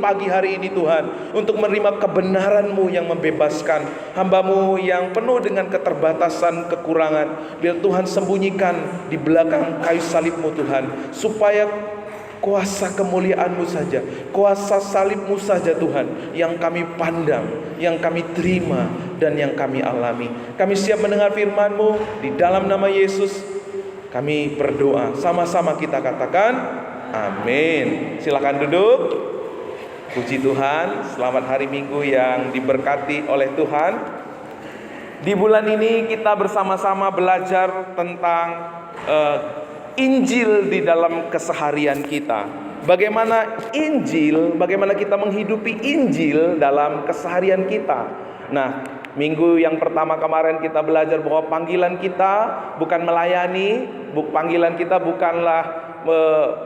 pagi hari ini Tuhan, untuk menerima kebenaran-Mu yang membebaskan. Hamba-Mu yang penuh dengan keterbatasan, kekurangan, biar Tuhan sembunyikan di belakang kayu salib-Mu Tuhan, supaya kuasa kemuliaan-Mu saja, kuasa salib-Mu saja Tuhan, yang kami pandang, yang kami terima, dan yang kami alami. Kami siap mendengar firman-Mu. Di dalam nama Yesus kami berdoa. Sama-sama kita katakan amin. Silakan duduk. Puji Tuhan, selamat hari Minggu yang diberkati oleh Tuhan. Di bulan ini kita bersama-sama belajar tentang Injil di dalam keseharian kita. Bagaimana Injil, bagaimana kita menghidupi Injil dalam keseharian kita. Nah, minggu yang pertama kemarin kita belajar bahwa panggilan kita bukan melayani, panggilan kita bukanlah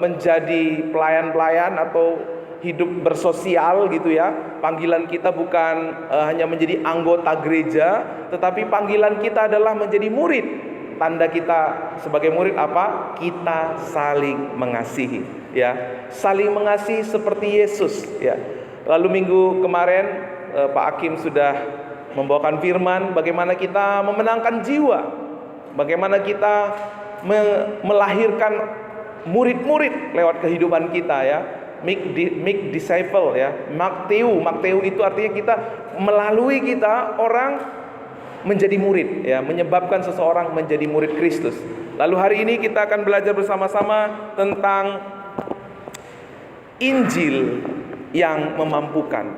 menjadi pelayan-pelayan atau hidup bersosial gitu ya. Panggilan kita bukan hanya menjadi anggota gereja, tetapi panggilan kita adalah menjadi murid. Tanda kita sebagai murid apa? Kita saling mengasihi, ya. Saling mengasihi seperti Yesus, ya. Lalu minggu kemarin Pak Hakim sudah membawakan firman bagaimana kita memenangkan jiwa, bagaimana kita melahirkan murid-murid lewat kehidupan kita, ya. Make disciple, ya. Makteu itu artinya kita melalui kita orang menjadi murid, ya, menyebabkan seseorang menjadi murid Kristus. Lalu hari ini kita akan belajar bersama-sama tentang Injil yang memampukan.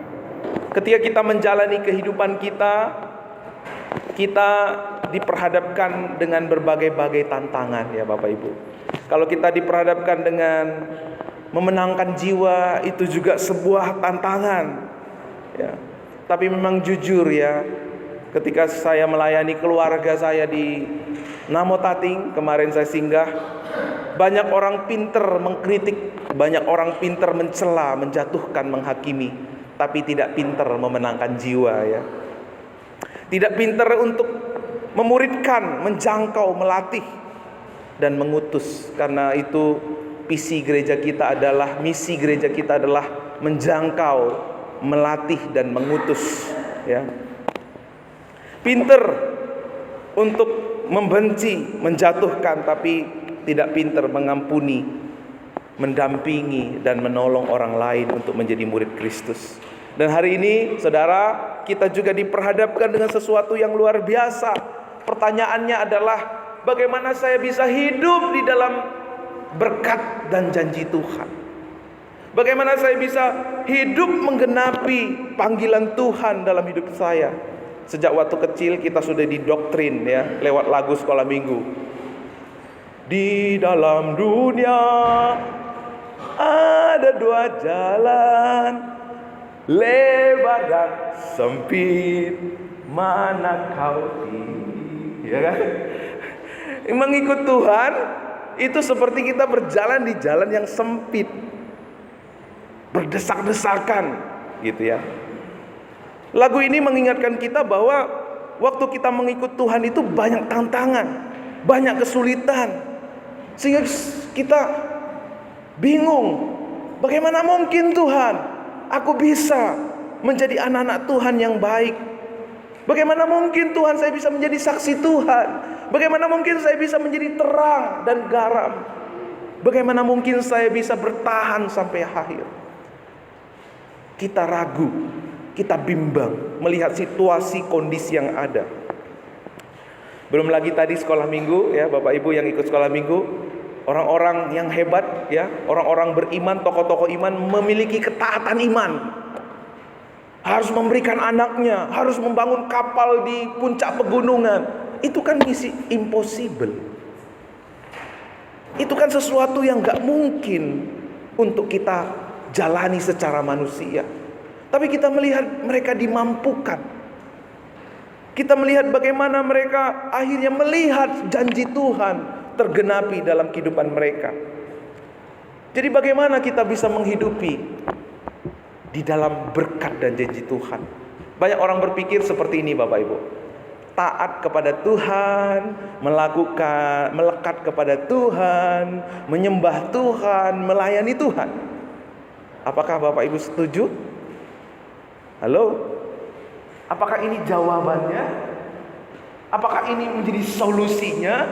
Ketika kita menjalani kehidupan kita diperhadapkan dengan berbagai-bagai tantangan, ya Bapak Ibu. Kalau kita diperhadapkan dengan memenangkan jiwa, itu juga sebuah tantangan, ya. Tapi memang jujur, ya, ketika saya melayani keluarga saya di Namotating, kemarin saya singgah, banyak orang pinter mengkritik, banyak orang pinter mencela, menjatuhkan, menghakimi, tapi tidak pinter memenangkan jiwa, ya. Tidak pinter untuk memuridkan, menjangkau, melatih, dan mengutus. Karena itu misi gereja kita adalah menjangkau, melatih, dan mengutus, ya. Pinter untuk membenci, menjatuhkan, tapi tidak pinter mengampuni, mendampingi, dan menolong orang lain untuk menjadi murid Kristus. Dan hari ini, saudara, kita juga diperhadapkan dengan sesuatu yang luar biasa. Pertanyaannya adalah, bagaimana saya bisa hidup di dalam berkat dan janji Tuhan? Bagaimana saya bisa hidup menggenapi panggilan Tuhan dalam hidup saya? Sejak waktu kecil kita sudah didoktrin, ya, lewat lagu sekolah minggu. Di dalam dunia ada dua jalan, lebar dan sempit, mana kau pilih, ya kan? Mengikut Tuhan itu seperti kita berjalan di jalan yang sempit, berdesak-desakan, gitu ya. Lagu ini mengingatkan kita bahwa waktu kita mengikut Tuhan itu banyak tantangan, banyak kesulitan, sehingga kita bingung, bagaimana mungkin Tuhan aku bisa menjadi anak-anak Tuhan yang baik? Bagaimana mungkin Tuhan saya bisa menjadi saksi Tuhan? Bagaimana mungkin saya bisa menjadi terang dan garam? Bagaimana mungkin saya bisa bertahan sampai akhir? Kita ragu, kita bimbang melihat situasi kondisi yang ada. Belum lagi tadi sekolah minggu, ya, Bapak Ibu yang ikut sekolah minggu, orang-orang yang hebat, ya, orang-orang beriman, tokoh-tokoh iman memiliki ketaatan iman. Harus memberikan anaknya, harus membangun kapal di puncak pegunungan. Itu kan misi impossible. Itu kan sesuatu yang gak mungkin untuk kita jalani secara manusia. Tapi kita melihat mereka dimampukan. Kita melihat bagaimana mereka akhirnya melihat janji Tuhan tergenapi dalam kehidupan mereka. Jadi bagaimana kita bisa menghidupi di dalam berkat dan janji Tuhan? Banyak orang berpikir seperti ini, Bapak Ibu. Taat kepada Tuhan, melekat kepada Tuhan, menyembah Tuhan, melayani Tuhan. Apakah Bapak Ibu setuju? Halo? Apakah ini jawabannya? Apakah ini menjadi solusinya?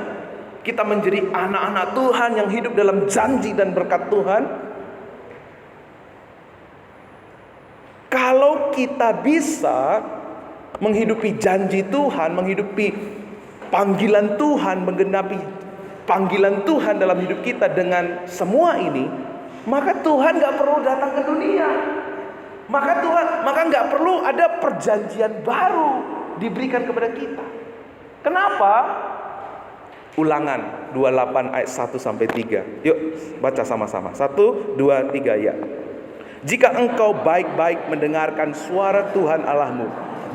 Kita menjadi anak-anak Tuhan yang hidup dalam janji dan berkat Tuhan. Kalau kita bisa menghidupi janji Tuhan, menghidupi panggilan Tuhan, menggenapi panggilan Tuhan dalam hidup kita dengan semua ini, maka Tuhan gak perlu datang ke dunia. Maka nggak perlu ada perjanjian baru diberikan kepada kita. Kenapa? Ulangan 28 ayat 1 sampai 3. Yuk baca sama-sama. 1, 2, 3 ya. Jika engkau baik-baik mendengarkan suara Tuhan Allahmu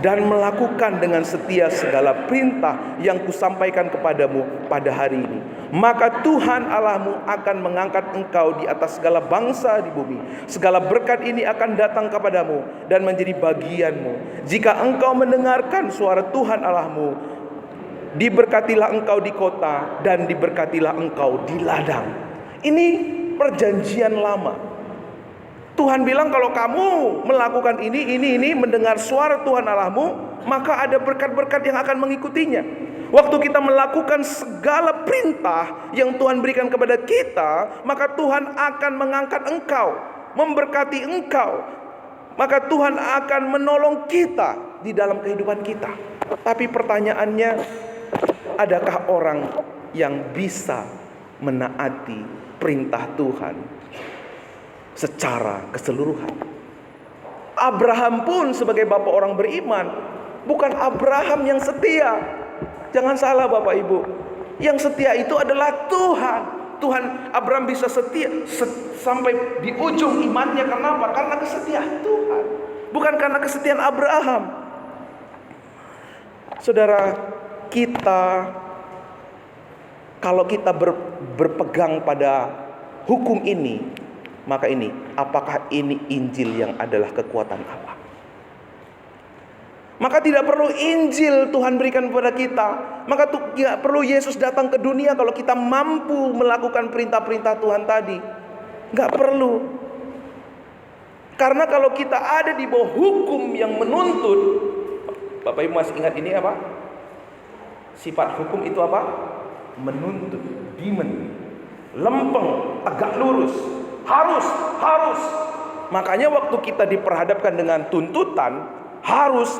dan melakukan dengan setia segala perintah yang kusampaikan kepadamu pada hari ini, maka Tuhan Allahmu akan mengangkat engkau di atas segala bangsa di bumi. Segala berkat ini akan datang kepadamu dan menjadi bagianmu. Jika engkau mendengarkan suara Tuhan Allahmu, diberkatilah engkau di kota dan diberkatilah engkau di ladang. Ini perjanjian lama. Tuhan bilang kalau kamu melakukan ini, mendengar suara Tuhan Allahmu, maka ada berkat-berkat yang akan mengikutinya. Waktu kita melakukan segala perintah yang Tuhan berikan kepada kita, maka Tuhan akan mengangkat engkau, memberkati engkau. Maka Tuhan akan menolong kita di dalam kehidupan kita. Tapi pertanyaannya, adakah orang yang bisa menaati perintah Tuhan secara keseluruhan? Abraham pun sebagai bapak orang beriman, bukan Abraham yang setia. Jangan salah Bapak Ibu, yang setia itu adalah Tuhan. Abraham bisa setia sampai di ujung imannya. Karena apa? Karena kesetiaan Tuhan, bukan karena kesetiaan Abraham. Saudara, kalau kita berpegang pada hukum ini, maka ini, apakah ini Injil yang adalah kekuatan Allah? Maka tidak perlu Injil Tuhan berikan kepada kita. Maka tidak perlu Yesus datang ke dunia kalau kita mampu melakukan perintah-perintah Tuhan tadi. Gak perlu. Karena kalau kita ada di bawah hukum yang menuntut, Bapak Ibu masih ingat ini apa? Sifat hukum itu apa? Menuntut, demand, lempeng, tegak lurus. Harus. Makanya waktu kita diperhadapkan dengan tuntutan, harus.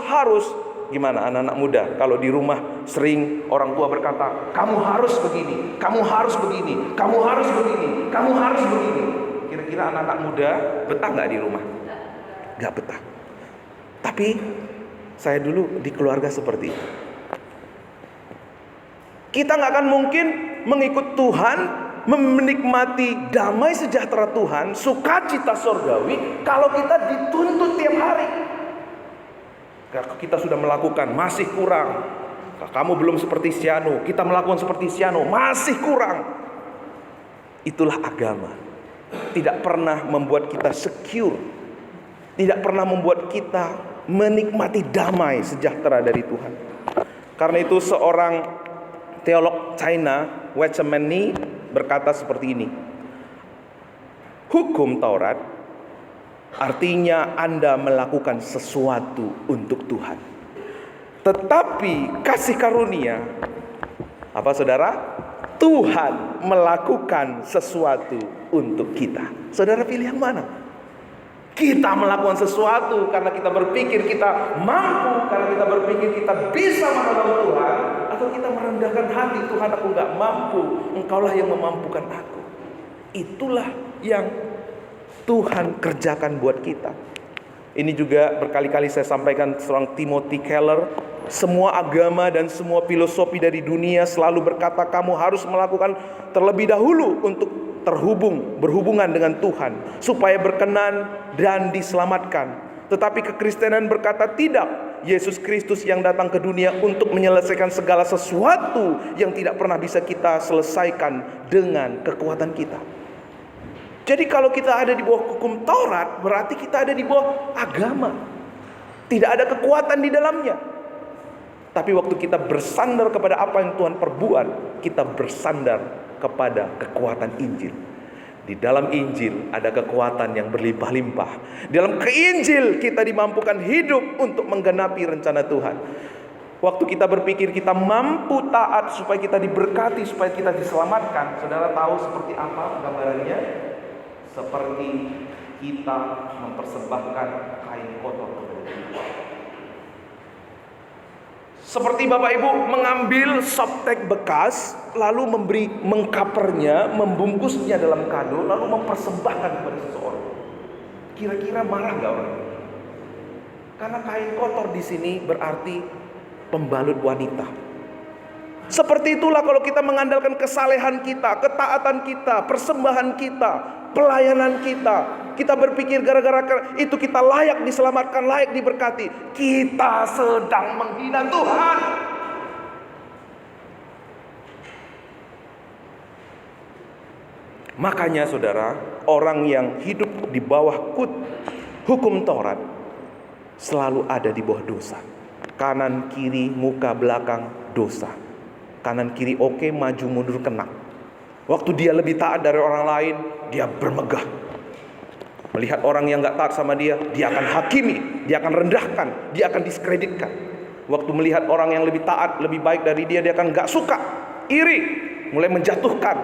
Gimana anak-anak muda? Kalau di rumah sering orang tua berkata, kamu harus begini, kamu harus begini, kamu harus begini, kamu harus begini. Kira-kira anak-anak muda betah gak di rumah? Gak betah. Tapi saya dulu di keluarga seperti itu. Kita gak akan mungkin mengikut Tuhan, menikmati damai sejahtera Tuhan, sukacita surgawi, kalau kita dituntut tiap hari. Kita sudah melakukan, masih kurang. Kamu belum seperti si anu, kita melakukan seperti si anu, masih kurang. Itulah agama. Tidak pernah membuat kita secure, tidak pernah membuat kita menikmati damai sejahtera dari Tuhan. Karena itu seorang teolog China, Weizmann Ni, berkata seperti ini. Hukum Taurat artinya Anda melakukan sesuatu untuk Tuhan. Tetapi kasih karunia, apa saudara? Tuhan melakukan sesuatu untuk kita. Saudara pilih yang mana? Kita melakukan sesuatu karena kita berpikir kita mampu, karena kita berpikir kita bisa menolong Tuhan, atau kita merendahkan hati, Tuhan aku gak mampu, Engkaulah yang memampukan aku. Itulah yang Tuhan kerjakan buat kita. Ini juga berkali-kali saya sampaikan seorang Timothy Keller. Semua agama dan semua filosofi dari dunia selalu berkata kamu harus melakukan terlebih dahulu untuk berhubungan dengan Tuhan supaya berkenan dan diselamatkan. Tetapi kekristenan berkata tidak. Yesus Kristus yang datang ke dunia untuk menyelesaikan segala sesuatu yang tidak pernah bisa kita selesaikan dengan kekuatan kita. Jadi kalau kita ada di bawah hukum Taurat, berarti kita ada di bawah agama. Tidak ada kekuatan di dalamnya. Tapi waktu kita bersandar kepada apa yang Tuhan perbuat, kita bersandar kepada kekuatan Injil. Di dalam Injil ada kekuatan yang berlimpah-limpah. Di dalam Injil kita dimampukan hidup untuk menggenapi rencana Tuhan. Waktu kita berpikir kita mampu taat supaya kita diberkati, supaya kita diselamatkan. Saudara tahu seperti apa gambarannya? Seperti kita mempersembahkan kain kotor kepada Tuhan. Seperti Bapak Ibu mengambil softtek bekas, lalu mengcovernya, membungkusnya dalam kado, lalu mempersembahkan kepada seseorang. Kira-kira marah nggak orang? Karena kain kotor di sini berarti pembalut wanita. Seperti itulah kalau kita mengandalkan kesalehan kita, ketaatan kita, persembahan kita, pelayanan kita. Kita berpikir gara-gara itu kita layak diselamatkan, layak diberkati. Kita sedang menghina Tuhan. Makanya saudara, orang yang hidup di bawah hukum Taurat selalu ada di bawah dosa. Kanan kiri, muka belakang dosa. Kanan kiri oke, maju mundur kena. Waktu dia lebih taat dari orang lain, dia bermegah. Melihat orang yang gak taat sama dia akan hakimi, dia akan rendahkan, dia akan diskreditkan. Waktu melihat orang yang lebih taat, lebih baik dari dia akan gak suka, iri, mulai menjatuhkan.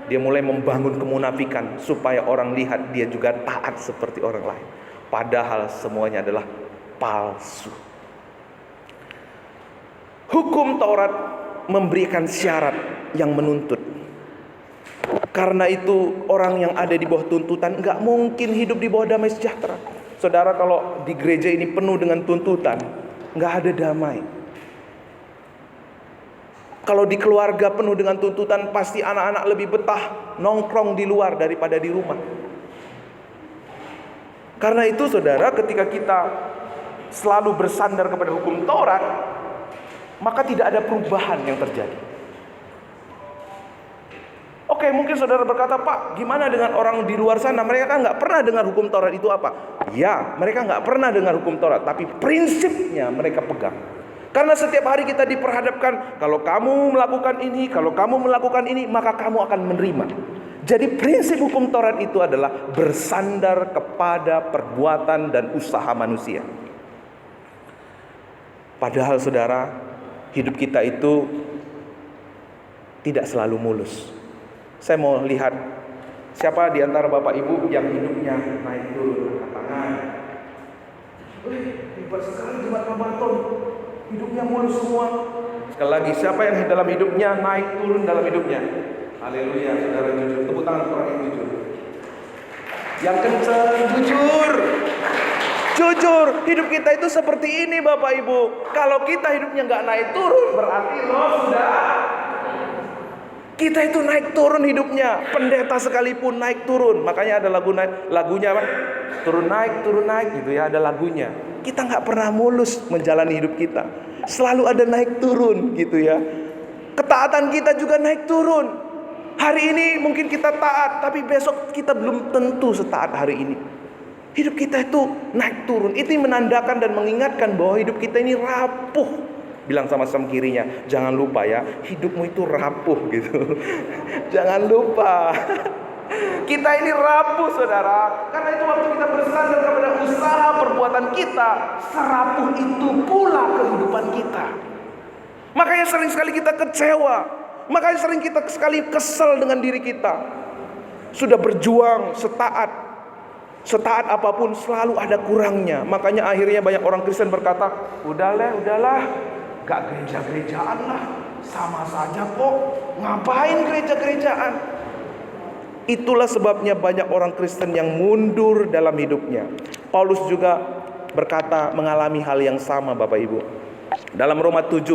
Dia mulai membangun kemunafikan supaya orang lihat dia juga taat seperti orang lain. Padahal semuanya adalah palsu. Hukum Taurat memberikan syarat yang menuntut. Karena itu orang yang ada di bawah tuntutan gak mungkin hidup di bawah damai sejahtera. Saudara, kalau di gereja ini penuh dengan tuntutan, gak ada damai. Kalau di keluarga penuh dengan tuntutan, pasti anak-anak lebih betah nongkrong di luar daripada di rumah. Karena itu saudara, ketika kita selalu bersandar kepada hukum Taurat, maka tidak ada perubahan yang terjadi. Oke, mungkin saudara berkata, Pak, gimana dengan orang di luar sana? Mereka kan gak pernah dengar hukum Taurat itu apa? Ya, mereka gak pernah dengar hukum Taurat, tapi prinsipnya mereka pegang. Karena setiap hari kita diperhadapkan, kalau kamu melakukan ini, kalau kamu melakukan ini, maka kamu akan menerima. Jadi prinsip hukum Taurat itu adalah bersandar kepada perbuatan dan usaha manusia. Padahal saudara, hidup kita itu tidak selalu mulus. Saya mau lihat siapa di antara Bapak Ibu yang hidupnya naik turun, angkat tangan. Hebat sekali Jumat Ramadan, hidupnya mulus semua. Sekali lagi, siapa yang dalam hidupnya naik turun dalam hidupnya? Haleluya, saudara jujur. Tepuk tangan untuk orang yang jujur. Yang kencang, jujur. Jujur, hidup kita itu seperti ini Bapak Ibu. Kalau kita hidupnya gak naik turun, berarti sudah. Kita itu naik turun hidupnya. Pendeta sekalipun naik turun. Makanya ada lagunya apa? Turun naik gitu ya, ada lagunya. Kita gak pernah mulus menjalani hidup kita. Selalu ada naik turun gitu ya. Ketaatan kita juga naik turun. Hari ini mungkin kita taat, tapi besok kita belum tentu setaat hari ini. Hidup kita itu naik turun. Itu menandakan dan mengingatkan bahwa hidup kita ini rapuh. Bilang sama kirinya, jangan lupa ya, hidupmu itu rapuh gitu. Jangan lupa. Kita ini rapuh saudara. Karena itu waktu kita bersandar kepada usaha perbuatan kita, serapuh itu pula kehidupan kita. Makanya sering sekali kita kecewa. Makanya sering kita sekali kesel dengan diri kita. Sudah berjuang, setaat apapun selalu ada kurangnya. Makanya akhirnya banyak orang Kristen berkata, udahlah, gak gereja-gerejaan lah, sama saja kok, ngapain gereja-gerejaan. Itulah sebabnya banyak orang Kristen yang mundur dalam hidupnya. Paulus juga berkata mengalami hal yang sama Bapak Ibu. Dalam Roma 7,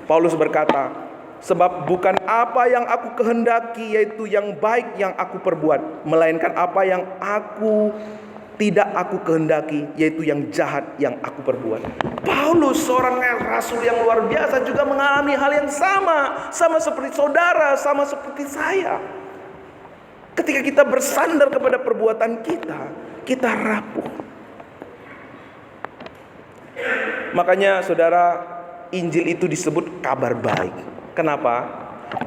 Paulus berkata, sebab bukan apa yang aku kehendaki yaitu yang baik yang aku perbuat, melainkan apa yang tidak aku kehendaki yaitu yang jahat yang aku perbuat. Paulus seorang rasul yang luar biasa juga mengalami hal yang sama seperti saudara, sama seperti saya. Ketika kita bersandar kepada perbuatan kita rapuh. Makanya saudara, Injil itu disebut kabar baik. Kenapa?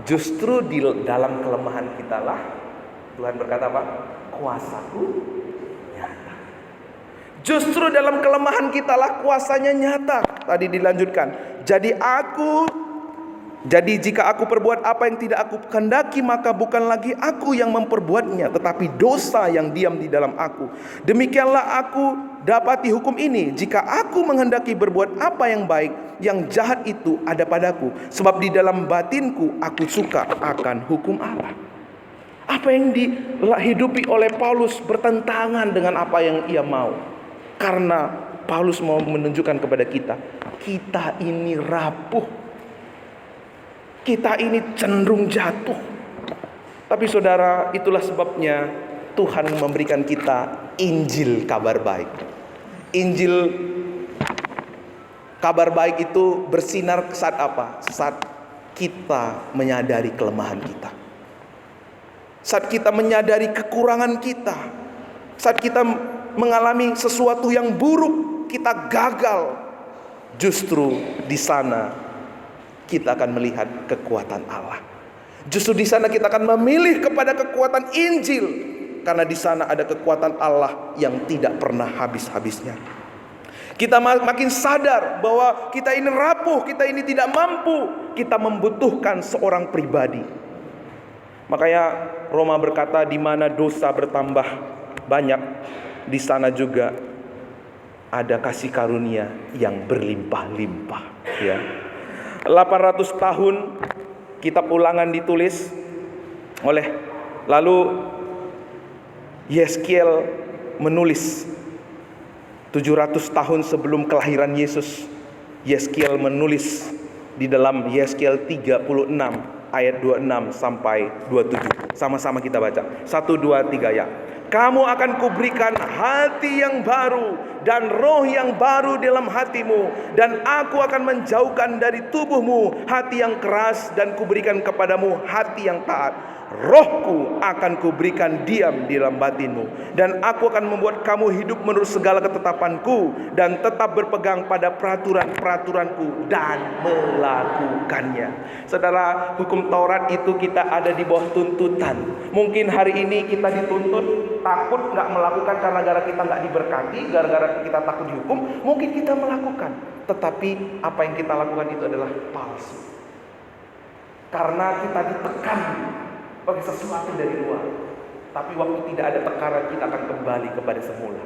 Justru di dalam kelemahan kita lah Tuhan berkata apa? Kuasaku nyata. Justru dalam kelemahan kita lah kuasanya nyata. Tadi dilanjutkan. Jadi jika aku perbuat apa yang tidak aku kehendaki, maka bukan lagi aku yang memperbuatnya, tetapi dosa yang diam di dalam aku. Demikianlah aku dapati hukum ini: jika aku menghendaki berbuat apa yang baik, yang jahat itu ada padaku. Sebab di dalam batinku aku suka akan hukum Allah. Apa yang dihidupi oleh Paulus bertentangan dengan apa yang ia mau. Karena Paulus mau menunjukkan kepada kita, kita ini rapuh. Kita ini cenderung jatuh. Tapi saudara, itulah sebabnya Tuhan memberikan kita Injil kabar baik. Injil kabar baik itu bersinar saat apa? Saat kita menyadari kelemahan kita. Saat kita menyadari kekurangan kita. Saat kita mengalami sesuatu yang buruk, kita gagal. Justru di sana kita akan melihat kekuatan Allah. Justru di sana kita akan memilih kepada kekuatan Injil, karena di sana ada kekuatan Allah yang tidak pernah habis-habisnya. Kita makin sadar bahwa kita ini rapuh, kita ini tidak mampu, kita membutuhkan seorang pribadi. Makanya Roma berkata, di mana dosa bertambah banyak, di sana juga ada kasih karunia yang berlimpah-limpah, ya. 800 tahun kitab Ulangan ditulis lalu Yeskiel menulis 700 tahun sebelum kelahiran Yesus. Yeskiel menulis di dalam Yeskiel 36 ayat 26 sampai 27. Sama-sama kita baca. 1, 2, 3 ya. Kamu akan kuberikan hati yang baru dan roh yang baru dalam hatimu, dan aku akan menjauhkan dari tubuhmu hati yang keras, dan kuberikan kepadamu hati yang taat. Rohku akan kuberikan diam di dalam batinmu, dan aku akan membuat kamu hidup menurut segala ketetapanku, dan tetap berpegang pada peraturan-peraturanku dan melakukannya. Saudara, hukum Taurat itu kita ada di bawah tuntutan. Mungkin hari ini kita dituntut, takut nggak melakukan karena gara kita nggak diberkati, gara-gara kita takut dihukum, mungkin kita melakukan. Tetapi apa yang kita lakukan itu adalah palsu, karena kita ditekan bagi sesuatu dari luar. Tapi waktu tidak ada tekanan, kita akan kembali kepada semula.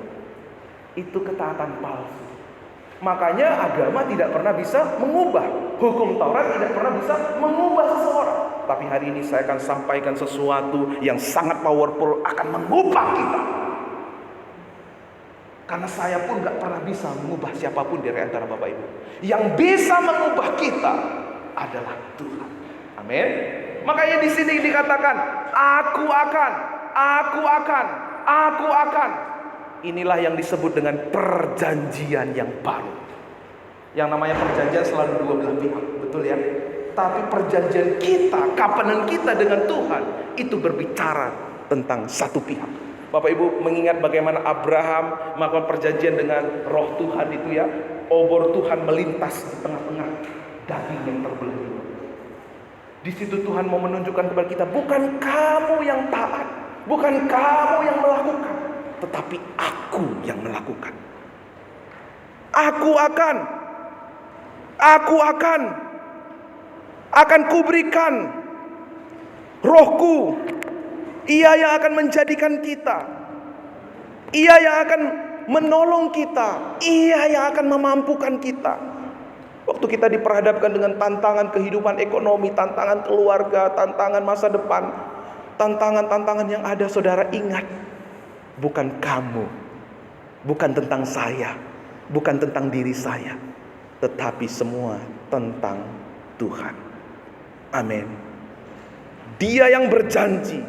Itu ketaatan palsu. Makanya agama tidak pernah bisa mengubah, hukum Taurat tidak pernah bisa mengubah seseorang. Tapi hari ini saya akan sampaikan sesuatu yang sangat powerful, akan mengubah kita. Karena saya pun gak pernah bisa mengubah siapapun dari antara Bapak Ibu. Yang bisa mengubah kita adalah Tuhan. Amin. Makanya di sini dikatakan, aku akan. Inilah yang disebut dengan perjanjian yang baru. Yang namanya perjanjian selalu dua belah pihak, betul ya? Tapi perjanjian kita, covenant kita dengan Tuhan, itu berbicara tentang satu pihak. Bapak Ibu mengingat bagaimana Abraham melakukan perjanjian dengan roh Tuhan itu ya. Obor Tuhan melintas di tengah-tengah daging yang terbelah dua. Di situ Tuhan mau menunjukkan kepada kita, bukan kamu yang taat, bukan kamu yang melakukan, tetapi aku yang melakukan. Aku akan kuberikan rohku. Ia yang akan menjadikan kita, ia yang akan menolong kita, ia yang akan memampukan kita. Waktu kita diperhadapkan dengan tantangan kehidupan ekonomi, tantangan keluarga, tantangan masa depan, tantangan-tantangan yang ada, saudara ingat, bukan kamu, bukan tentang saya, bukan tentang diri saya, tetapi semua tentang Tuhan. Amin. Dia yang berjanji,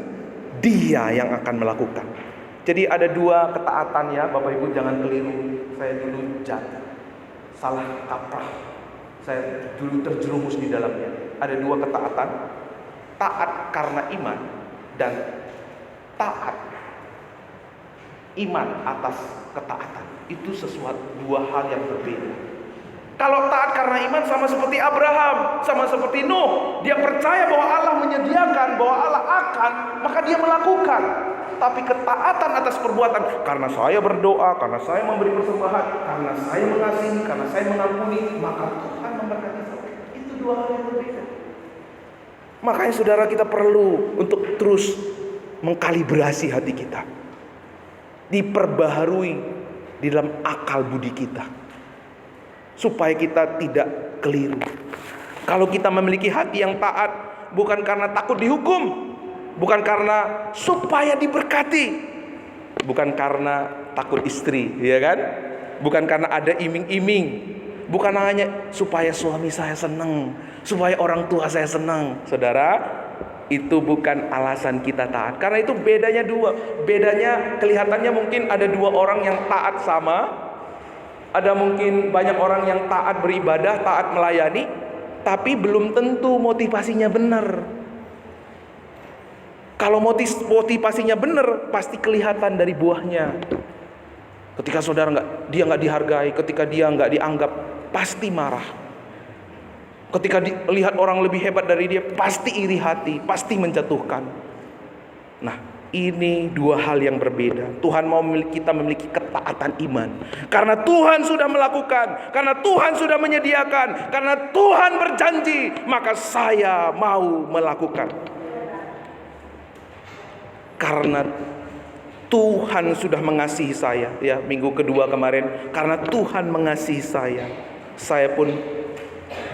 dia yang akan melakukan. Jadi ada dua ketaatan ya, Bapak Ibu jangan keliru. Saya dulu jatuh, salah kaprah. Saya dulu terjerumus di dalamnya. Ada dua ketaatan. Taat karena iman, dan taat iman atas ketaatan. Itu sesuatu dua hal yang berbeda. Kalau taat karena iman sama seperti Abraham, sama seperti Nuh. Dia percaya bahwa Allah menyediakan, bahwa Allah akan, maka dia melakukan. Tapi ketaatan atas perbuatan, karena saya berdoa, karena saya memberi persembahan, karena saya mengasihi, karena saya mengampuni, maka Tuhan memberkati saya. Itu dua hal yang berbeda. Makanya saudara, kita perlu untuk terus mengkalibrasi hati kita, diperbaharui di dalam akal budi kita, supaya kita tidak keliru. Kalau kita memiliki hati yang taat, bukan karena takut dihukum, bukan karena supaya diberkati, bukan karena takut istri, ya kan? Bukan karena ada iming-iming, bukan hanya supaya suami saya senang, supaya orang tua saya senang. Saudara, itu bukan alasan kita taat. Karena itu bedanya dua. Bedanya kelihatannya mungkin ada dua orang yang taat sama. Ada mungkin banyak orang yang taat beribadah, taat melayani, tapi belum tentu motivasinya benar. Kalau motivasinya benar, pasti kelihatan dari buahnya. Ketika saudara dia nggak dihargai, ketika dia nggak dianggap, pasti marah. Ketika lihat orang lebih hebat dari dia, pasti iri hati, pasti menjatuhkan. Nah, ini dua hal yang berbeda. Tuhan mau kita memiliki ketaatan iman, karena Tuhan sudah melakukan, karena Tuhan sudah menyediakan, karena Tuhan berjanji, maka saya mau melakukan. Karena Tuhan sudah mengasihi saya, ya, minggu kedua kemarin, karena Tuhan mengasihi saya pun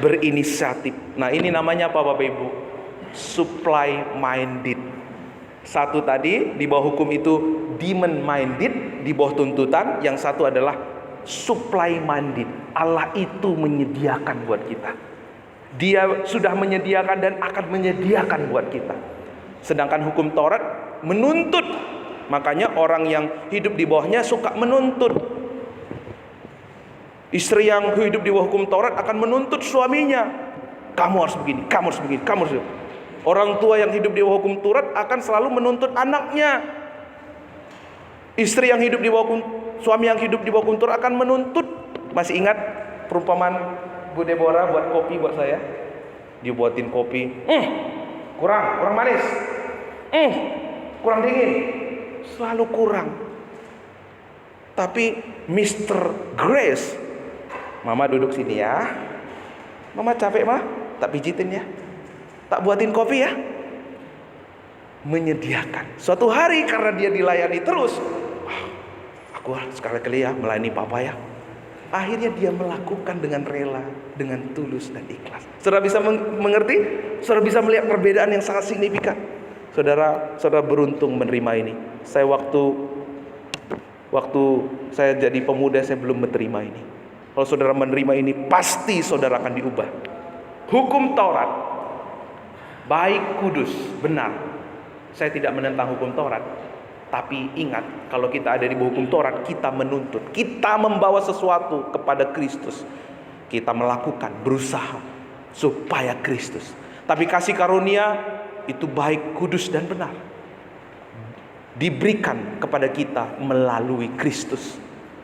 berinisiatif. Nah, ini namanya apa Bapak Ibu? Supply minded. Satu tadi di bawah hukum itu demand minded, di bawah tuntutan. Yang satu adalah supply minded. Allah itu menyediakan buat kita. Dia sudah menyediakan dan akan menyediakan buat kita. Sedangkan hukum Taurat menuntut. Makanya orang yang hidup di bawahnya suka menuntut. Istri yang hidup di bawah hukum Taurat akan menuntut suaminya. Kamu harus begini, kamu harus begini, kamu harus begini. Orang tua yang hidup di bawah hukum Taurat akan selalu menuntut anaknya. Istri yang hidup di bawah suami yang hidup di bawah hukum Taurat akan menuntut. Masih ingat perumpamaan Bu Deborah buat kopi buat saya? Dibuatin kopi, kurang manis, kurang dingin, selalu kurang. Tapi Mr. Grace, Mama duduk sini ya. Mama capek mah, tak pijitin ya, tak buatin kopi ya. Menyediakan. Suatu hari karena dia dilayani terus, aku sekali-kali ya melayani papa ya. Akhirnya dia melakukan dengan rela, dengan tulus dan ikhlas. Saudara bisa mengerti? Saudara bisa melihat perbedaan yang sangat signifikan. Saudara beruntung menerima ini. Saya waktu saya jadi pemuda, saya belum menerima ini. Kalau saudara menerima ini, pasti saudara akan diubah. Hukum Taurat baik, kudus, benar. Saya tidak menentang hukum Taurat. Tapi ingat, kalau kita ada di bawah hukum Taurat, kita menuntut, kita membawa sesuatu kepada Kristus. Kita melakukan, berusaha supaya Kristus. Tapi kasih karunia itu baik, kudus dan benar, diberikan kepada kita melalui Kristus,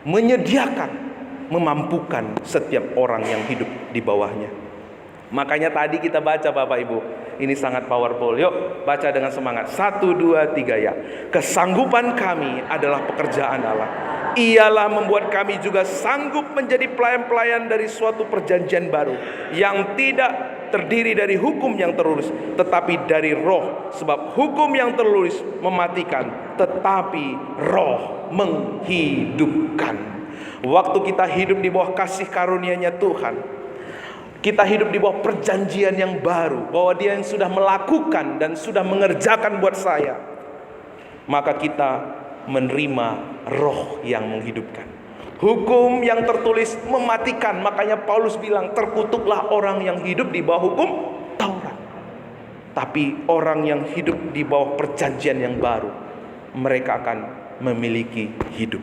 menyediakan, memampukan setiap orang yang hidup di bawahnya. Makanya tadi kita baca Bapak Ibu, ini sangat powerful. Yuk baca dengan semangat. 1, 2, 3 ya. Kesanggupan kami adalah pekerjaan Allah. Ialah membuat kami juga sanggup menjadi pelayan-pelayan dari suatu perjanjian baru, yang tidak terdiri dari hukum yang tertulis, tetapi dari roh. Sebab hukum yang tertulis mematikan, tetapi roh menghidupkan. Waktu kita hidup di bawah kasih karunia-Nya Tuhan, kita hidup di bawah perjanjian yang baru, bahwa Dia yang sudah melakukan dan sudah mengerjakan buat saya, maka kita menerima roh yang menghidupkan. Hukum yang tertulis mematikan. Makanya Paulus bilang, terkutuklah orang yang hidup di bawah hukum Taurat. Tapi orang yang hidup di bawah perjanjian yang baru, mereka akan memiliki hidup.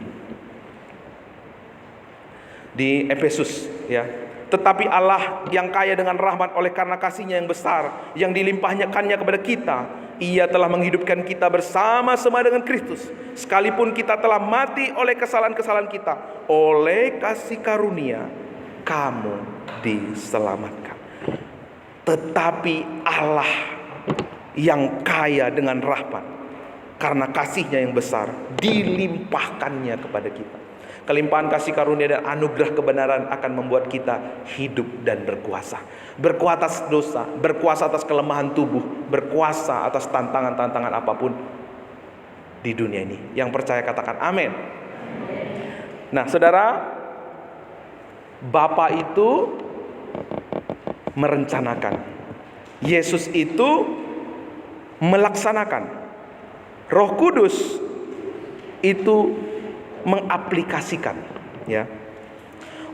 Di Efesus ya, tetapi Allah yang kaya dengan rahmat oleh karena kasih-Nya yang besar, yang dilimpahkannya kepada kita, Ia telah menghidupkan kita bersama-sama dengan Kristus, sekalipun kita telah mati oleh kesalahan-kesalahan kita. Oleh kasih karunia kamu diselamatkan. Tetapi Allah yang kaya dengan rahmat, karena kasih-Nya yang besar, dilimpahkannya kepada kita. Kelimpahan kasih karunia dan anugerah kebenaran akan membuat kita hidup dan berkuasa. Berkuasa atas dosa, berkuasa atas kelemahan tubuh, berkuasa atas tantangan-tantangan apapun di dunia ini. Yang percaya katakan amin. Nah, saudara, Bapa itu merencanakan, Yesus itu melaksanakan, Roh Kudus itu mengaplikasikan, ya.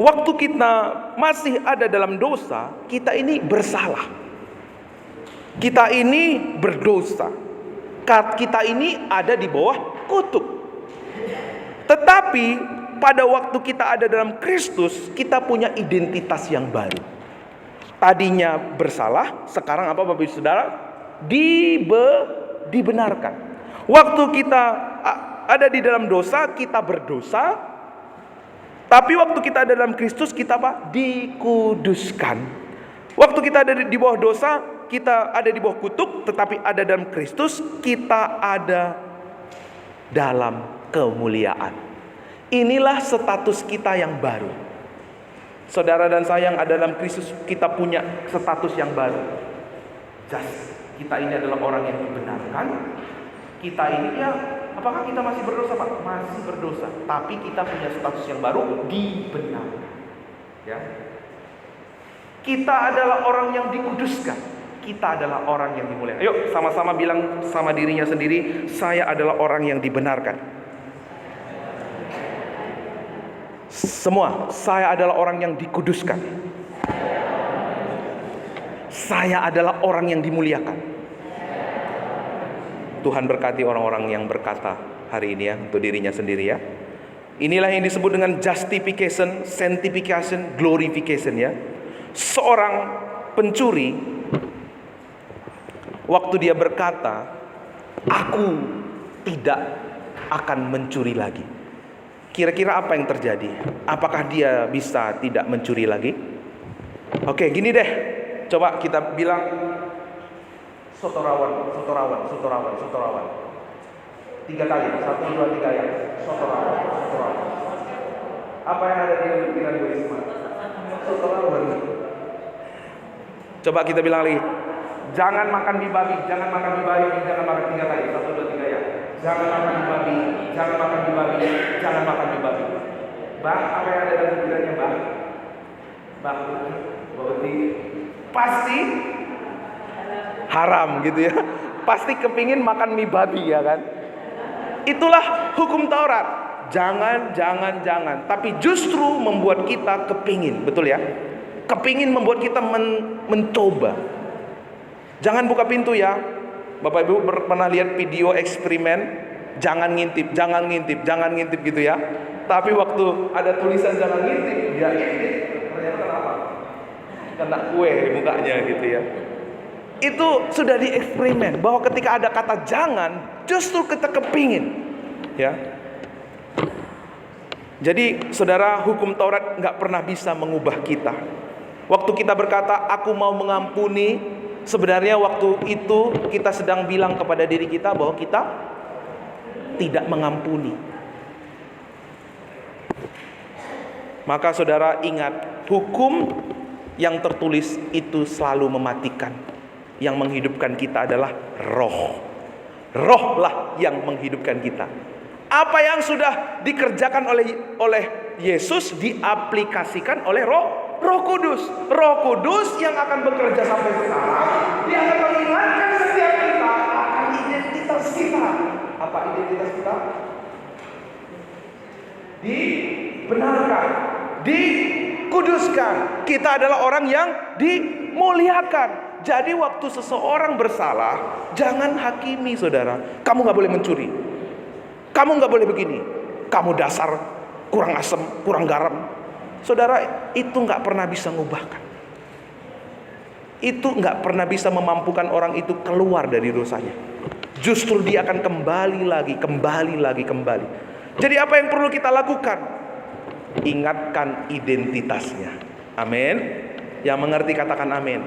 Waktu kita masih ada dalam dosa, kita ini bersalah. Kita ini berdosa. Kita ini ada di bawah kutuk. Tetapi pada waktu kita ada dalam Kristus, kita punya identitas yang baru. Tadinya bersalah, sekarang apa Bapak Ibu Saudara? Dibenarkan. Waktu kita ada di dalam dosa, kita berdosa. Tapi waktu kita ada dalam Kristus, kita apa? Dikuduskan. Waktu kita ada di bawah dosa, kita ada di bawah kutuk. Tetapi ada dalam Kristus, kita ada dalam kemuliaan. Inilah status kita yang baru. Saudara dan saya yang ada dalam Kristus, kita punya status yang baru. Kita ini adalah orang yang dibenarkan. Kita ini ya, apakah kita masih berdosa, Pak? Masih berdosa. Tapi kita punya status yang baru, dibenarkan. Ya. Kita adalah orang yang dikuduskan. Kita adalah orang yang dimuliakan. Ayo sama-sama bilang sama dirinya sendiri, saya adalah orang yang dibenarkan. Semua, saya adalah orang yang dikuduskan. Saya adalah orang yang dimuliakan. Tuhan berkati orang-orang yang berkata hari ini ya, untuk dirinya sendiri ya. Inilah yang disebut dengan justification, sanctification, glorification ya. Seorang pencuri, waktu dia berkata, aku tidak akan mencuri lagi. Kira-kira apa yang terjadi? Apakah dia bisa tidak mencuri lagi? Oke, gini deh. Coba kita bilang sotorawan. 3 kali, 1, 2, 3 ya. Sotorawan. Apa yang ada di pikiran Bu Risma? Sotorawan. Coba kita bilang lagi. Jangan makan mie babi, jangan makan 3 kali. 1, 2, 3 ya. Jangan makan mie babi, jangan makan mie babi, jangan makan mie babi. Bang, apa yang ada dalam pikirannya, Bang? Berarti pasti haram gitu ya. Pasti kepingin makan mie babi ya kan. Itulah hukum Taurat. Jangan. Tapi justru membuat kita kepingin, betul ya? Kepingin membuat kita mencoba. Jangan buka pintu ya. Bapak Ibu pernah lihat video eksperimen? Jangan ngintip gitu ya. Tapi waktu ada tulisan jangan ngintip, dia ngintip. Ternyata kenapa? Kena kue mukanya gitu ya. Itu sudah dieksperimen bahwa ketika ada kata jangan, justru kita kepingin, ya. Jadi, saudara, hukum Taurat nggak pernah bisa mengubah kita. Waktu kita berkata, aku mau mengampuni, sebenarnya waktu itu kita sedang bilang kepada diri kita bahwa kita tidak mengampuni. Maka, saudara, ingat, hukum yang tertulis itu selalu mematikan. Yang menghidupkan kita adalah roh. Rohlah yang menghidupkan kita. Apa yang sudah dikerjakan oleh Yesus diaplikasikan oleh Roh Kudus. Roh Kudus yang akan bekerja sampai sekarang. Dia akan mengingatkan setiap kita akan identitas kita. Apa identitas kita? Dibenarkan, dikuduskan. Kita adalah orang yang dimuliakan. Jadi waktu seseorang bersalah, jangan hakimi, saudara. Kamu gak boleh mencuri, kamu gak boleh begini, kamu dasar kurang asam, kurang garam. Saudara, itu gak pernah bisa mengubahkan. Itu gak pernah bisa memampukan orang itu keluar dari dosanya. Justru dia akan kembali lagi. Jadi apa yang perlu kita lakukan? Ingatkan identitasnya. Amin. Yang mengerti katakan amin.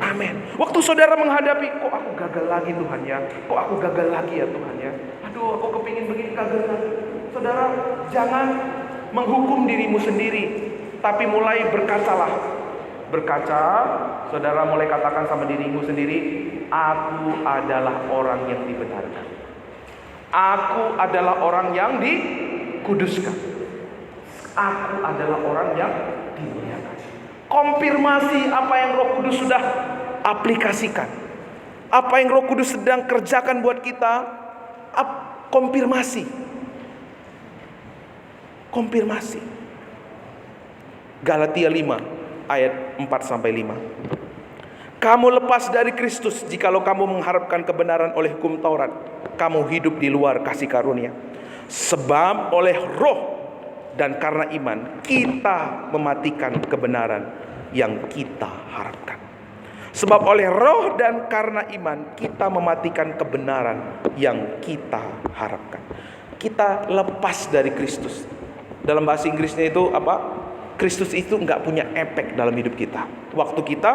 Amin. Waktu saudara menghadapi, kok aku gagal lagi Tuhan ya, kok aku gagal lagi ya Tuhan ya, aduh aku kepingin begini gagal lagi. Saudara, jangan menghukum dirimu sendiri, tapi mulai berkacalah. Berkaca, saudara mulai katakan sama dirimu sendiri, aku adalah orang yang dibenarkan. Aku adalah orang yang dikuduskan. Aku adalah orang yang dimuliakan. Konfirmasi apa yang Roh Kudus sudah aplikasikan. Apa yang Roh Kudus sedang kerjakan buat kita. Konfirmasi. Konfirmasi. Galatia 5 ayat 4-5. Kamu lepas dari Kristus jikalau kamu mengharapkan kebenaran oleh hukum Taurat. Kamu hidup di luar kasih karunia. Sebab oleh Roh dan karena iman kita mematikan kebenaran yang kita harapkan. Sebab oleh Roh dan karena iman kita mematikan kebenaran yang kita harapkan. Kita lepas dari Kristus. Dalam bahasa Inggrisnya itu apa? Kristus itu nggak punya efek dalam hidup kita. Waktu kita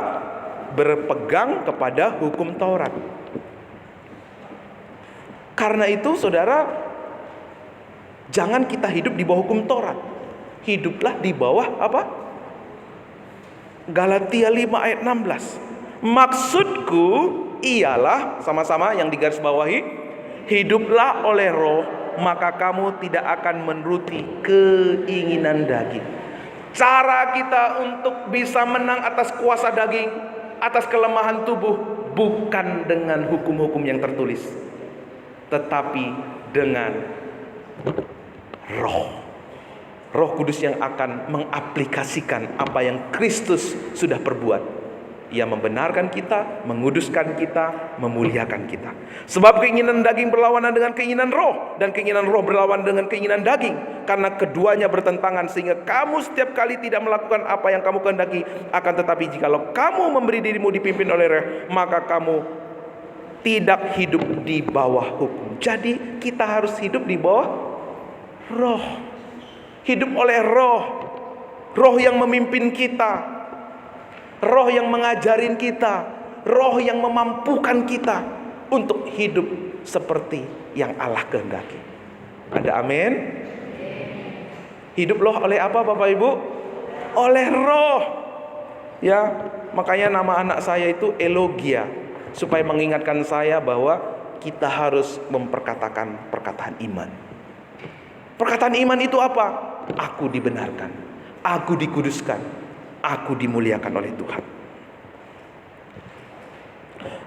berpegang kepada hukum Taurat. Karena itu saudara, jangan kita hidup di bawah hukum Taurat. Hiduplah di bawah apa? Galatia 5 ayat 16. Maksudku ialah, sama-sama yang digarisbawahi, hiduplah oleh Roh, maka kamu tidak akan menuruti keinginan daging. Cara kita untuk bisa menang atas kuasa daging, atas kelemahan tubuh, bukan dengan hukum-hukum yang tertulis, tetapi dengan Roh. Roh Kudus yang akan mengaplikasikan apa yang Kristus sudah perbuat. Ia membenarkan kita, menguduskan kita, memuliakan kita. Sebab keinginan daging berlawanan dengan keinginan roh, dan keinginan roh berlawanan dengan keinginan daging. Karena keduanya bertentangan, sehingga kamu setiap kali tidak melakukan apa yang kamu kehendaki. Akan tetapi jikalau kamu memberi dirimu dipimpin oleh Roh, maka kamu tidak hidup di bawah hukum. Jadi kita harus hidup di bawah Roh. Hidup oleh Roh. Roh yang memimpin kita. Roh yang mengajarin kita, Roh yang memampukan kita untuk hidup seperti yang Allah kehendaki. Ada amin? Hidup loh oleh apa Bapak Ibu? Oleh Roh. Ya, makanya nama anak saya itu Elogia, supaya mengingatkan saya bahwa kita harus memperkatakan perkataan iman. Perkataan iman itu apa? Aku dibenarkan, aku dikuduskan, aku dimuliakan oleh Tuhan.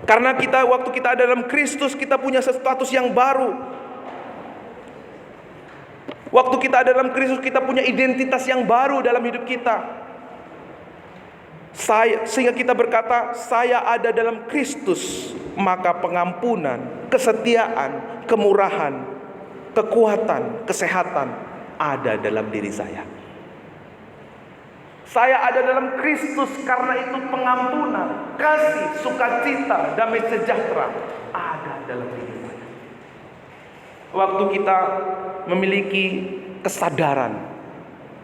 Karena kita, waktu kita ada dalam Kristus, kita punya status yang baru. Waktu kita ada dalam Kristus, kita punya identitas yang baru dalam hidup kita. Sehingga kita berkata, saya ada dalam Kristus, maka pengampunan, kesetiaan, kemurahan, kekuatan, kesehatan ada dalam diri saya. Saya ada dalam Kristus, karena itu pengampunan, kasih, sukacita, damai sejahtera ada dalam diri saya. Waktu kita memiliki kesadaran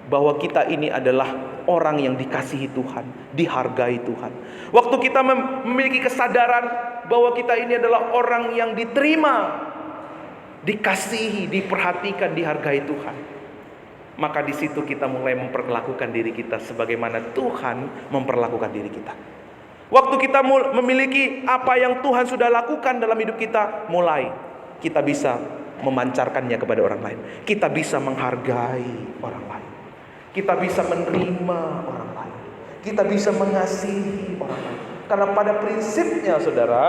bahwa kita ini adalah orang yang dikasihi Tuhan, dihargai Tuhan. Waktu kita memiliki kesadaran bahwa kita ini adalah orang yang diterima, dikasihi, diperhatikan, dihargai Tuhan. Maka di situ kita mulai memperlakukan diri kita sebagaimana Tuhan memperlakukan diri kita. Waktu kita memiliki apa yang Tuhan sudah lakukan dalam hidup kita, mulai kita bisa memancarkannya kepada orang lain. Kita bisa menghargai orang lain. Kita bisa menerima orang lain. Kita bisa mengasihi orang lain. Karena pada prinsipnya saudara,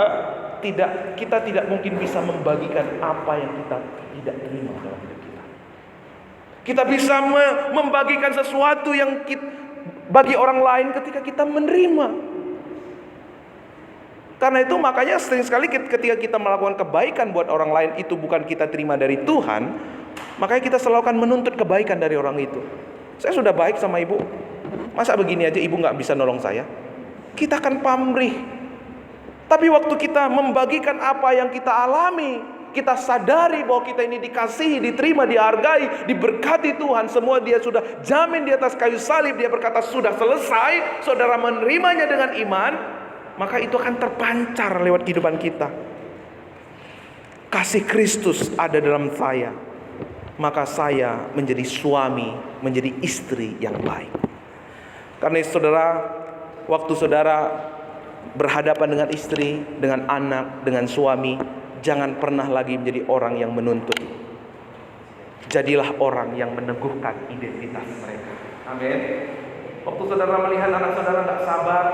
kita tidak mungkin bisa membagikan apa yang kita tidak terima dalam hidup kita. Kita bisa membagikan sesuatu yang bagi orang lain ketika kita menerima. Karena itu makanya sering sekali ketika kita melakukan kebaikan buat orang lain, itu bukan kita terima dari Tuhan, makanya kita selalu akan menuntut kebaikan dari orang itu. Saya sudah baik sama ibu, masa begini aja ibu gak bisa nolong saya? Kita akan pamrih. Tapi waktu kita membagikan apa yang kita alami, kita sadari bahwa kita ini dikasihi, diterima, dihargai, diberkati Tuhan, semua Dia sudah jamin di atas kayu salib. Dia berkata sudah selesai, saudara menerimanya dengan iman, maka itu akan terpancar lewat kehidupan kita. Kasih Kristus ada dalam saya, maka saya menjadi suami, menjadi istri yang baik. Karena saudara, waktu saudara berhadapan dengan istri, dengan anak, dengan suami, jangan pernah lagi menjadi orang yang menuntut. Jadilah orang yang meneguhkan identitas mereka. Amin. Waktu saudara melihat anak saudara tak sabar,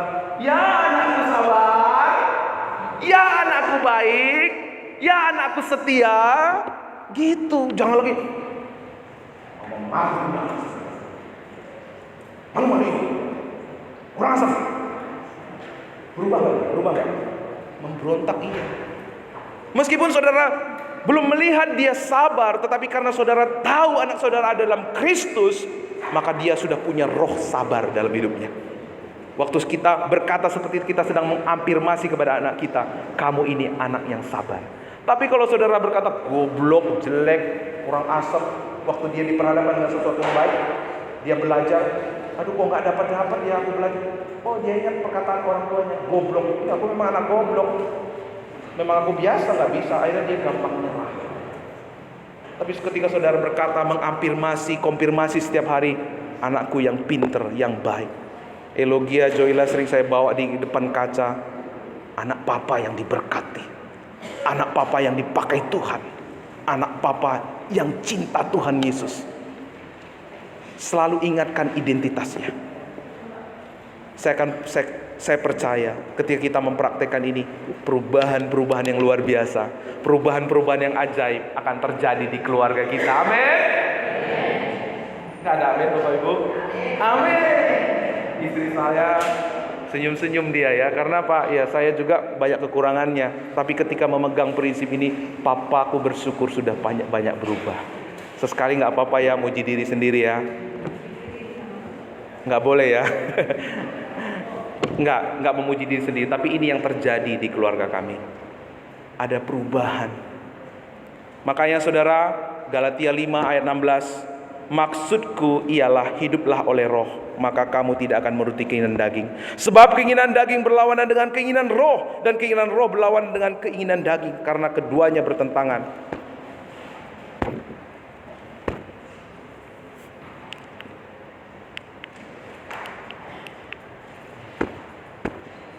ya anakku sabar, ya anakku baik, ya anakku setia, gitu. Jangan lagi malu ini, kurang asam. Berubah gak? Memberontak iya. Meskipun saudara belum melihat dia sabar, tetapi karena saudara tahu anak saudara ada dalam Kristus, maka dia sudah punya roh sabar dalam hidupnya. Waktu kita berkata seperti kita sedang mengafirmasi kepada anak kita, kamu ini anak yang sabar. Tapi kalau saudara berkata goblok, jelek, kurang asap, waktu dia diperhadapkan dengan sesuatu yang baik, dia belajar, aduh kok gak dapat ya aku belajar. Oh dia ingat perkataan orang tuanya, goblok. Aku memang anak goblok, memang aku biasa gak bisa. Akhirnya dia gampang nyerah. Tapi ketika saudara berkata, mengafirmasi, konfirmasi setiap hari, anakku yang pinter, yang baik. Elogia Joyla sering saya bawa di depan kaca, anak papa yang diberkati, anak papa yang dipakai Tuhan, anak papa yang cinta Tuhan Yesus. Selalu ingatkan identitasnya. Saya percaya ketika kita mempraktekkan ini, perubahan-perubahan yang luar biasa, perubahan-perubahan yang ajaib akan terjadi di keluarga kita. Amin. Nggak ada amin Bapak Ibu? Amin. Istri saya senyum-senyum dia ya, karena Pak, ya saya juga banyak kekurangannya, tapi ketika memegang prinsip ini, papaku bersyukur sudah banyak berubah. Sesekali nggak apa-apa ya muji diri sendiri ya, nggak boleh ya. Nggak memuji diri sendiri, tapi ini yang terjadi di keluarga kami. Ada perubahan. Makanya saudara, Galatia 5 ayat 16, maksudku ialah hiduplah oleh roh, maka kamu tidak akan menuruti keinginan daging. Sebab keinginan daging berlawanan dengan keinginan roh, dan keinginan roh berlawanan dengan keinginan daging, karena keduanya bertentangan.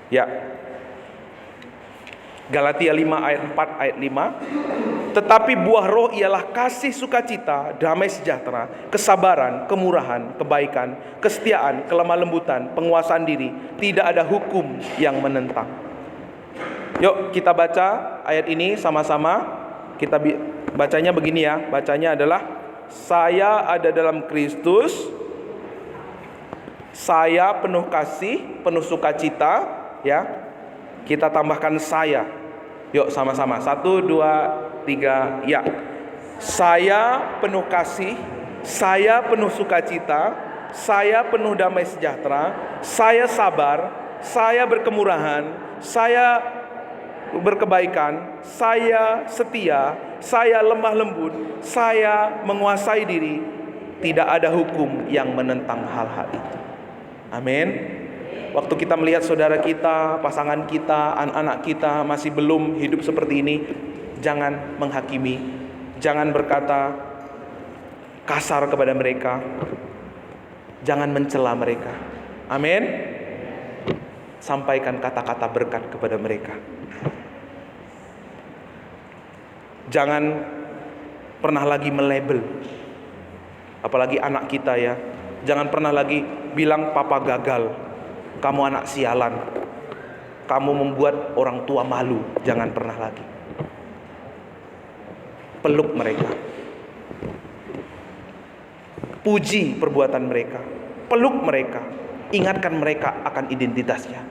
Ya, Galatia 5 ayat 4 ayat 5. Tetapi buah roh ialah kasih, sukacita, damai sejahtera, kesabaran, kemurahan, kebaikan, kesetiaan, kelemah lembutan, penguasaan diri. Tidak ada hukum yang menentang. Yuk kita baca ayat ini sama-sama. Kita bacanya begini ya. Bacanya adalah, saya ada dalam Kristus, saya penuh kasih, penuh sukacita. Ya, kita tambahkan saya. Yuk sama-sama, 1, 2, 3, ya. Saya penuh kasih, saya penuh sukacita, saya penuh damai sejahtera, saya sabar, saya berkemurahan, saya berkebaikan, saya setia, saya lemah lembut, saya menguasai diri. Tidak ada hukum yang menentang hal-hal itu. Amin. Waktu kita melihat saudara kita, pasangan kita, anak-anak kita masih belum hidup seperti ini, jangan menghakimi, jangan berkata kasar kepada mereka, jangan mencela mereka. Amin. Sampaikan kata-kata berkat kepada mereka. Jangan pernah lagi melabel, apalagi anak kita ya. Jangan pernah lagi bilang papa gagal, kamu anak sialan, kamu membuat orang tua malu. Jangan pernah lagi. Peluk mereka, puji perbuatan mereka, peluk mereka, ingatkan mereka akan identitasnya.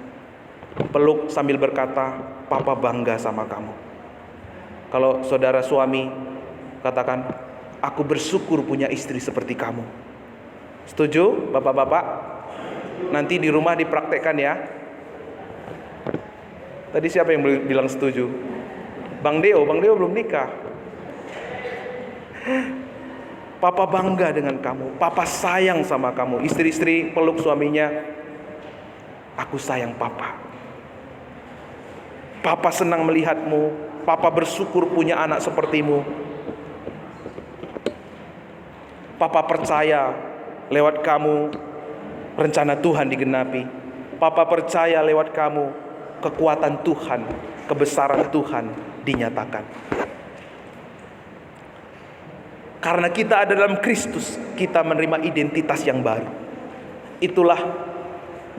Peluk sambil berkata, papa bangga sama kamu. Kalau saudara suami, katakan, aku bersyukur punya istri seperti kamu. Setuju bapak-bapak? Nanti di rumah dipraktekkan ya. Tadi siapa yang bilang setuju? Bang Deo belum nikah. Papa bangga dengan kamu, papa sayang sama kamu. Istri-istri peluk suaminya, aku sayang papa. Papa senang melihatmu, papa bersyukur punya anak sepertimu. Papa percaya lewat kamu rencana Tuhan digenapi. Papa percaya lewat kamu kekuatan Tuhan, kebesaran Tuhan dinyatakan. Karena kita ada dalam Kristus, kita menerima identitas yang baru. Itulah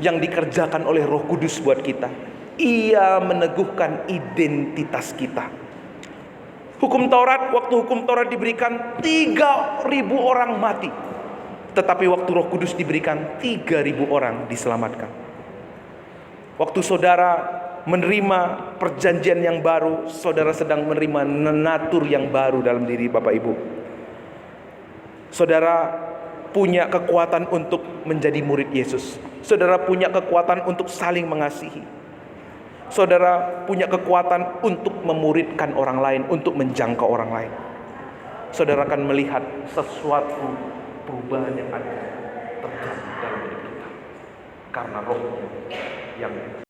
yang dikerjakan oleh Roh Kudus buat kita. Ia meneguhkan identitas kita. Waktu hukum Taurat diberikan, 3.000 orang mati. Tetapi waktu Roh Kudus diberikan, 3.000 orang diselamatkan. Waktu saudara menerima perjanjian yang baru, saudara sedang menerima natur yang baru dalam diri Bapak Ibu. Saudara punya kekuatan untuk menjadi murid Yesus. Saudara punya kekuatan untuk saling mengasihi. Saudara punya kekuatan untuk memuridkan orang lain, untuk menjangkau orang lain. Saudara akan melihat sesuatu perubahan yang ada terjadi dalam hidup kita. Karena Roh yang